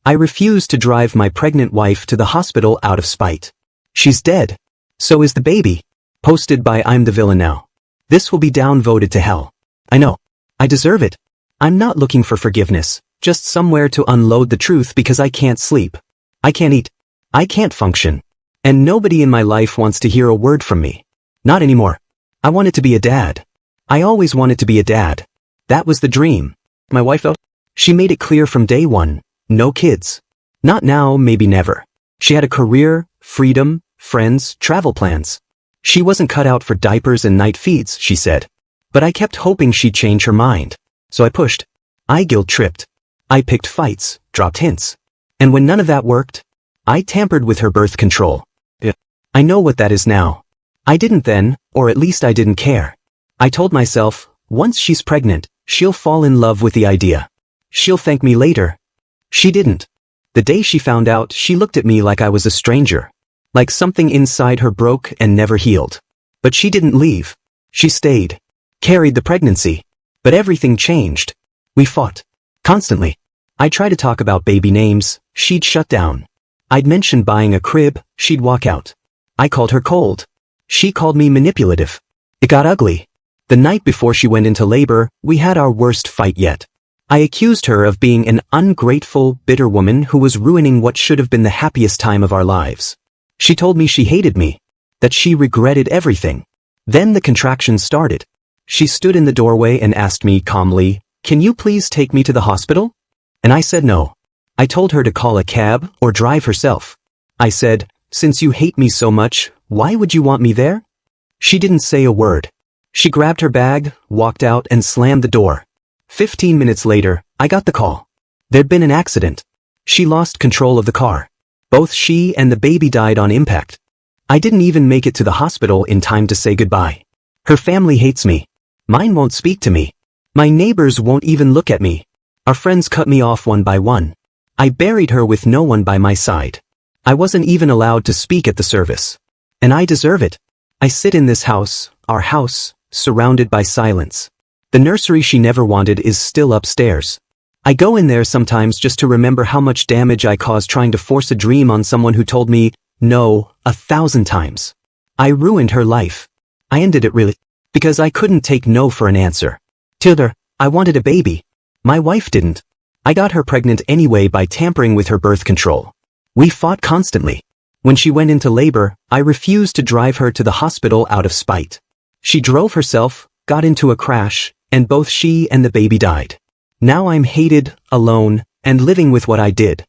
I refuse to drive my pregnant wife to the hospital out of spite. She's dead. So is the baby. Posted by I'm the villain now. This will be downvoted to hell. I know. I deserve it. I'm not looking for forgiveness, just somewhere to unload the truth because I can't sleep. I can't eat. I can't function. And nobody in my life wants to hear a word from me. Not anymore. I wanted to be a dad. I always wanted to be a dad. That was the dream. My wife though? She made it clear from day one, no kids. Not now, maybe never. She had a career, freedom, friends, travel plans. She wasn't cut out for diapers and night feeds, she said. But I kept hoping she'd change her mind. So I pushed. I guilt-tripped. I picked fights, dropped hints. And when none of that worked, I tampered with her birth control. Yeah. I know what that is now. I didn't then, or at least I didn't care. I told myself, once she's pregnant, she'll fall in love with the idea. She'll thank me later. She didn't. The day she found out, she looked at me like I was a stranger. Like something inside her broke and never healed. But she didn't leave. She stayed. Carried the pregnancy. But everything changed. We fought. Constantly. I tried to talk about baby names, she'd shut down. I'd mention buying a crib, she'd walk out. I called her cold. She called me manipulative. It got ugly. The night before she went into labor, we had our worst fight yet. I accused her of being an ungrateful, bitter woman who was ruining what should have been the happiest time of our lives. She told me she hated me. That she regretted everything. Then the contractions started. She stood in the doorway and asked me calmly, "Can you please take me to the hospital?" And I said no. I told her to call a cab or drive herself. I said, "Since you hate me so much, why would you want me there?" She didn't say a word. She grabbed her bag, walked out and slammed the door. 15 minutes later, I got the call. There'd been an accident. She lost control of the car. Both she and the baby died on impact. I didn't even make it to the hospital in time to say goodbye. Her family hates me. Mine won't speak to me. My neighbors won't even look at me. Our friends cut me off one by one. I buried her with no one by my side. I wasn't even allowed to speak at the service. And I deserve it. I sit in this house, our house, surrounded by silence. The nursery she never wanted is still upstairs. I go in there sometimes just to remember how much damage I caused trying to force a dream on someone who told me no 1,000 times. I ruined her life. I ended it really. Because I couldn't take no for an answer. Tilda, I wanted a baby. My wife didn't. I got her pregnant anyway by tampering with her birth control. We fought constantly. When she went into labor, I refused to drive her to the hospital out of spite. She drove herself, got into a crash, and both she and the baby died. Now I'm hated, alone, and living with what I did.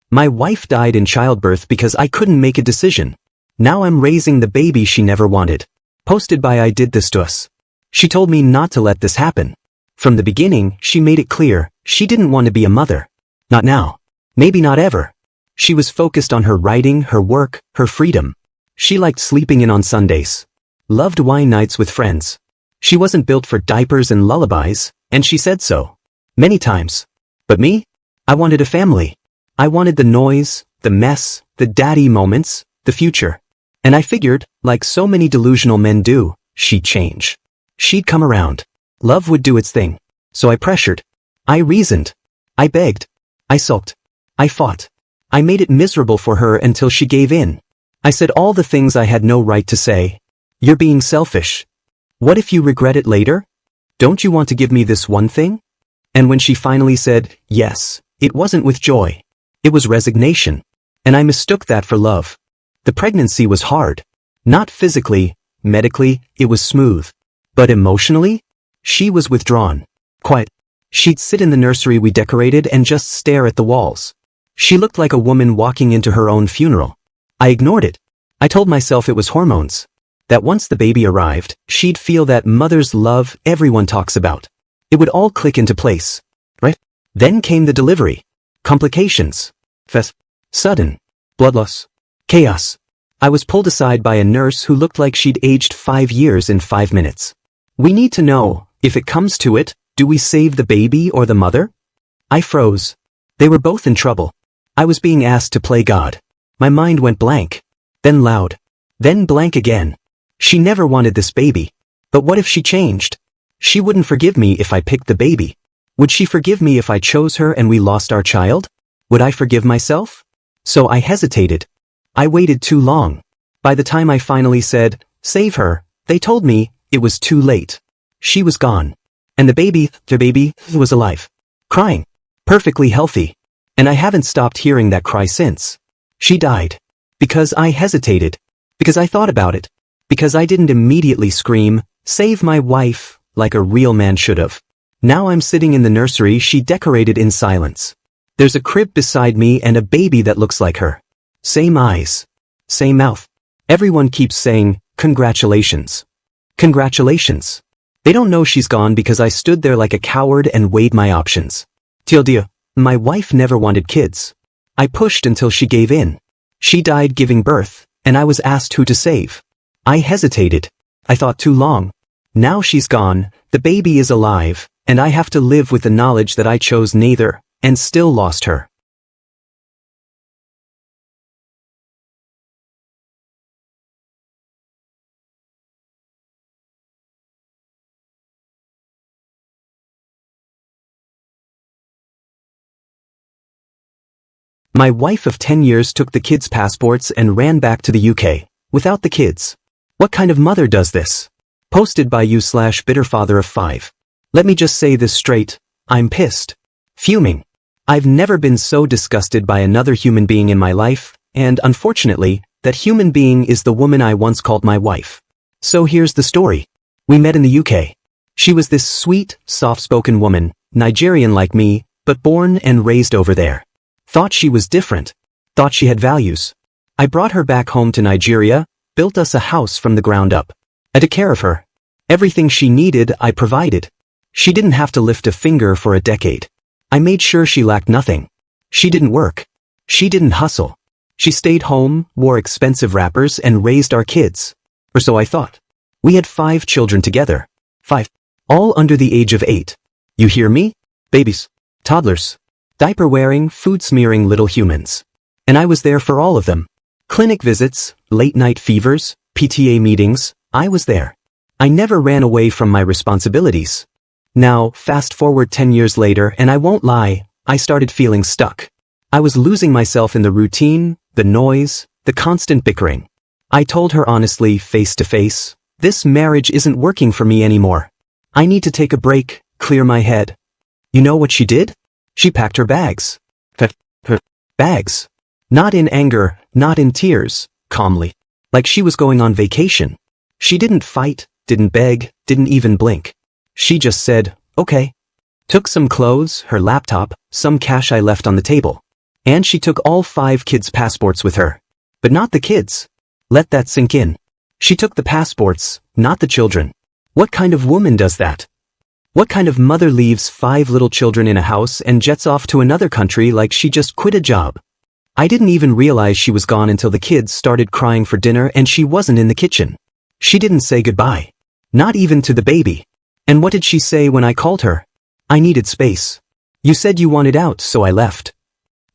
My wife died in childbirth because I couldn't make a decision. Now I'm raising the baby she never wanted. Posted by I did this to us. She told me not to let this happen. From the beginning, she made it clear, she didn't want to be a mother. Not now. Maybe not ever. She was focused on her writing, her work, her freedom. She liked sleeping in on Sundays. Loved wine nights with friends. She wasn't built for diapers and lullabies, and she said so. Many times. But me? I wanted a family. I wanted the noise, the mess, the daddy moments, the future. And I figured, like so many delusional men do, she'd change. She'd come around. Love would do its thing. So I pressured. I reasoned. I begged. I sulked. I fought. I made it miserable for her until she gave in. I said all the things I had no right to say. You're being selfish. What if you regret it later? Don't you want to give me this one thing? And when she finally said, yes, it wasn't with joy. It was resignation. And I mistook that for love. The pregnancy was hard. Not physically, medically, it was smooth. But emotionally? She was withdrawn. Quiet. She'd sit in the nursery we decorated and just stare at the walls. She looked like a woman walking into her own funeral. I ignored it. I told myself it was hormones. That once the baby arrived, she'd feel that mother's love everyone talks about. It would all click into place. Right? Then came the delivery. Complications. Sudden. Blood loss. Chaos. I was pulled aside by a nurse who looked like she'd aged 5 years in 5 minutes. We need to know, if it comes to it, do we save the baby or the mother? I froze. They were both in trouble. I was being asked to play God. My mind went blank. Then loud. Then blank again. She never wanted this baby. But what if she changed? She wouldn't forgive me if I picked the baby. Would she forgive me if I chose her and we lost our child? Would I forgive myself? So I hesitated. I waited too long. By the time I finally said, "Save her," they told me it was too late. She was gone. And the baby was alive. Crying. Perfectly healthy. And I haven't stopped hearing that cry since. She died. Because I hesitated. Because I thought about it. Because I didn't immediately scream, "Save my wife," like a real man should have. Now I'm sitting in the nursery she decorated in silence. There's a crib beside me and a baby that looks like her. Same eyes. Same mouth. Everyone keeps saying, "Congratulations. Congratulations." They don't know she's gone because I stood there like a coward and weighed my options. Till Dieu, my wife never wanted kids. I pushed until she gave in. She died giving birth, and I was asked who to save. I hesitated. I thought too long. Now she's gone, the baby is alive, and I have to live with the knowledge that I chose neither, and still lost her. My wife of 10 years took the kids' passports and ran back to the UK, without the kids. What kind of mother does this? Posted by you/bitter father of 5. Let me just say this straight, I'm pissed. Fuming. I've never been so disgusted by another human being in my life, and unfortunately, that human being is the woman I once called my wife. So here's the story. We met in the UK. She was this sweet, soft-spoken woman, Nigerian like me, but born and raised over there. Thought she was different. Thought she had values. I brought her back home to Nigeria, built us a house from the ground up. I took care of her. Everything she needed, I provided. She didn't have to lift a finger for a decade. I made sure she lacked nothing. She didn't work. She didn't hustle. She stayed home, wore expensive wrappers, and raised our kids. Or so I thought. We had 5 children together. 5. All under the age of 8. You hear me? Babies. Toddlers. Diaper-wearing, food-smearing little humans. And I was there for all of them. Clinic visits, late-night fevers, PTA meetings, I was there. I never ran away from my responsibilities. Now, fast forward 10 years later, and I won't lie, I started feeling stuck. I was losing myself in the routine, the noise, the constant bickering. I told her honestly, face to face, this marriage isn't working for me anymore. I need to take a break, clear my head. You know what she did? She packed her bags. Her bags. Not in anger, not in tears, calmly. Like she was going on vacation. She didn't fight, didn't beg, didn't even blink. She just said, okay. Took some clothes, her laptop, some cash I left on the table. And she took all 5 kids' passports with her. But not the kids. Let that sink in. She took the passports, not the children. What kind of woman does that? What kind of mother leaves 5 little children in a house and jets off to another country like she just quit a job? I didn't even realize she was gone until the kids started crying for dinner and she wasn't in the kitchen. She didn't say goodbye. Not even to the baby. And what did she say when I called her? I needed space. You said you wanted out, so I left.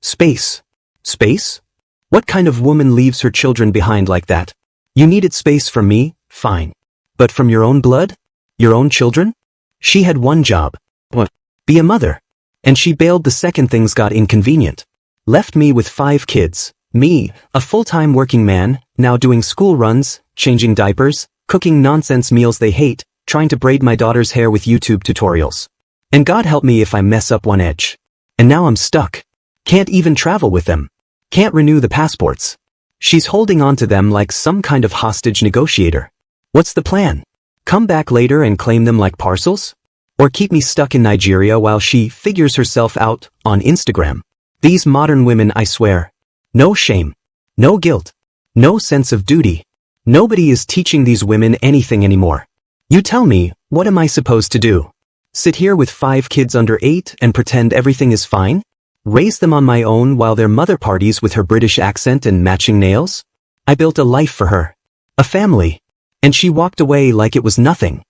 Space. Space? What kind of woman leaves her children behind like that? You needed space from me, fine. But from your own blood? Your own children? She had one job. What? Be a mother. And she bailed the second things got inconvenient. Left me with 5 kids. Me, a full-time working man, now doing school runs, changing diapers, cooking nonsense meals they hate, trying to braid my daughter's hair with YouTube tutorials. And God help me if I mess up one edge. And now I'm stuck. Can't even travel with them. Can't renew the passports. She's holding on to them like some kind of hostage negotiator. What's the plan? Come back later and claim them like parcels? Or keep me stuck in Nigeria while she figures herself out on Instagram? These modern women, I swear. No shame. No guilt. No sense of duty. Nobody is teaching these women anything anymore. You tell me, what am I supposed to do? Sit here with 5 kids under 8 and pretend everything is fine? Raise them on my own while their mother parties with her British accent and matching nails? I built a life for her. A family. And she walked away like it was nothing.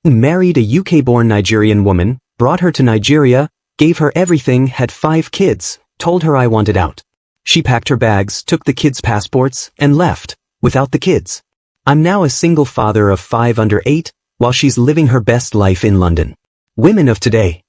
Married a UK-born Nigerian woman, brought her to Nigeria, gave her everything, had 5 kids, told her I wanted out. She packed her bags, took the kids' passports, and left, without the kids. I'm now a single father of 5 under 8, while she's living her best life in London. Women of today.